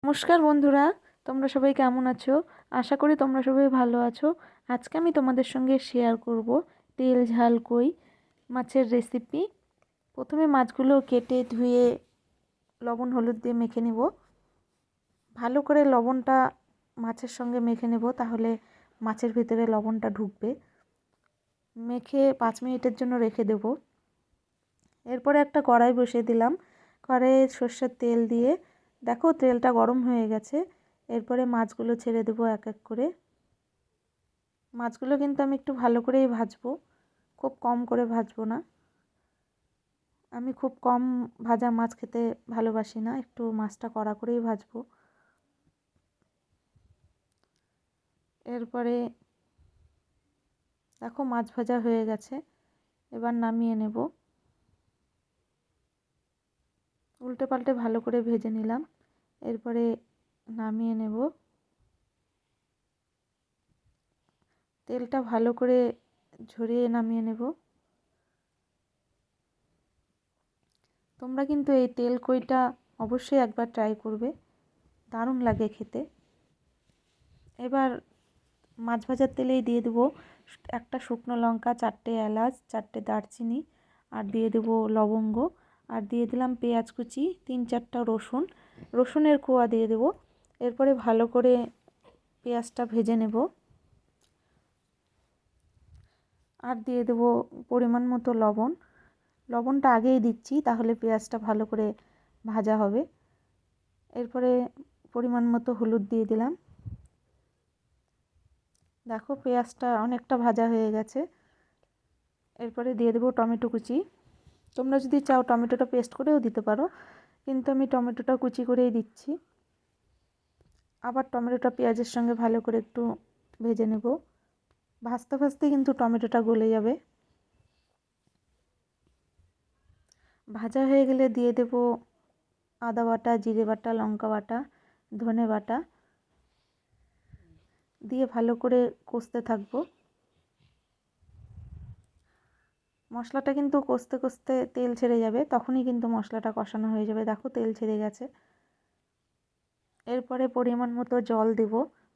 নমস্কার বন্ধুরা, তোমরা সবাই কেমন আছো? আশা করি তোমরা সবাই ভালো আছো। আজকে আমি তোমাদের সঙ্গে শেয়ার করব তেল ঝাল কই মাছের রেসিপি। প্রথমে মাছগুলো কেটে ধুয়ে লবণ হলুদ দিয়ে মেখে নেব। ভালো করে লবণটা মাছের সঙ্গে মেখে নেব, তাহলে মাছের ভিতরে লবণটা ঢুকবে। মেখে 5 মিনিটের জন্য রেখে দেব। এরপরে একটা কড়াই বসিয়ে দিলাম। কড়াইয়ে সর্ষের তেল দিয়ে দেখো তেলটা গরম হয়ে গেছে। এরপরে মাছগুলো ছেড়ে দেবো এক এক করে। মাছগুলো কিন্তু আমি একটু ভালো করেই ভাজবো, খুব কম করে ভাজবো না। আমি খুব কম ভাজা মাছ খেতে ভালোবাসি না, একটু মাছটা কড়া করেই ভাজবো। এরপরে দেখো মাছ ভাজা হয়ে গেছে, এবার নামিয়ে নেব। উল্টে পাল্টে ভালো করে ভেজে নিলাম, এরপরে নামিয়ে নেব। তেলটা ভালো করে ঝরিয়ে নামিয়ে নেব। তোমরা কিন্তু এই তেল কইটা অবশ্যই একবার ট্রাই করবে, দারুণ লাগে খেতে। এবার মাছ ভাজার তেলেই দিয়ে দেবো একটা শুকনো লঙ্কা, 4টে এলাচ, 4টে দারচিনি, আর দিয়ে দেবো লবঙ্গ, আর দিয়ে দিলাম পেঁয়াজ কুচি, 3-4টা রসুনের কোয়া দিয়ে দেবো। এরপরে ভালো করে পেঁয়াজটা ভেজে নেব, আর দিয়ে দেবো পরিমাণ মতো লবণ। লবণটা আগেই দিচ্ছি, তাহলে পেঁয়াজটা ভালো করে ভাজা হবে। এরপরে পরিমাণ মতো হলুদ দিয়ে দিলাম। দেখো পেঁয়াজটা অনেকটা ভাজা হয়ে গেছে। এরপরে দিয়ে দেবো টমেটো কুচি। তোমরা যদি চাও টমেটোটা পেস্ট করেও দিতে পারো, কিন্তু আমি টমেটোটা কুচি করেই দিচ্ছি। আবার টমেটোটা পেঁয়াজের সঙ্গে ভালো করে একটু ভেজে নেব। ভাজতে ভাজতে কিন্তু টমেটোটা গলে যাবে। ভাজা হয়ে গেলে দিয়ে দেব আদা বাটা, জিরে বাটা, লঙ্কা বাটা, ধনে বাটা দিয়ে ভালো করে কষতে থাকবো। মশলাটা কিন্তু কষতে কষতে তেল ছেড়ে যাবে, তখনই কিন্তু মশলাটা কষানো হয়ে যাবে। দেখো তেল ছেড়ে গেছে। এরপরে পরিমাণ মতো জল দেব।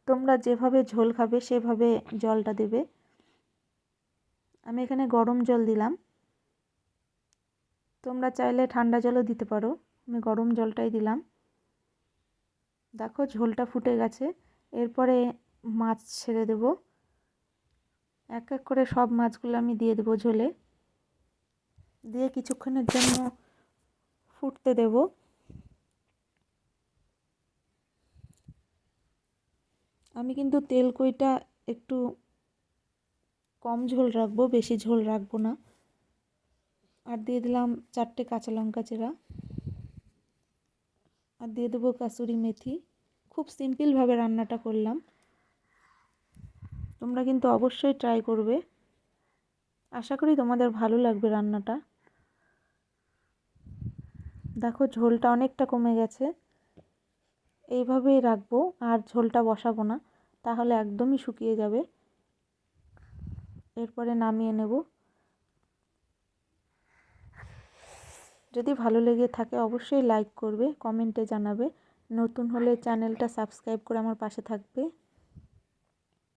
তোমরা যেভাবে ঝোল খাবে সেভাবে জলটা দেবে। আমি এখানে গরম জল দিলাম, তোমরা চাইলে ঠান্ডা জলও দিতে পারো। আমি গরম জলটাই দিলাম। দেখো ঝোলটা ফুটে গেছে। এরপরে মাছ ছেড়ে দেব। এক এক করে সব মাছগুলো আমি দিয়ে দেবো ঝোলে, দিয়ে কিছুক্ষণের জন্য ফুটতে দেব। আমি কিন্তু তেল কইটা একটু কম ঝোল রাখবো, বেশি ঝোল রাখবো না। আর দিয়ে দিলাম 4টে কাঁচা লঙ্কা চেরা, আর দিয়ে দেবো কাসুরি মেথি। খুব সিম্পলভাবে রান্নাটা করলাম, তোমরা কিন্তু অবশ্যই ট্রাই করবে। আশা করি তোমাদের ভালো লাগবে রান্নাটা। দেখো ঝোলটা অনেকটা কমে গেছে। এইভাবেই রাখবো, আর ঝোলটা বসাবো না, তাহলে একদমই শুকিয়ে যাবে। এরপরে নামিয়ে নেব। যদি ভালো লেগে থাকে অবশ্যই লাইক করবে, কমেন্টে জানাবে। নতুন হলে চ্যানেলটা সাবস্ক্রাইব করে আমার পাশে থাকবে।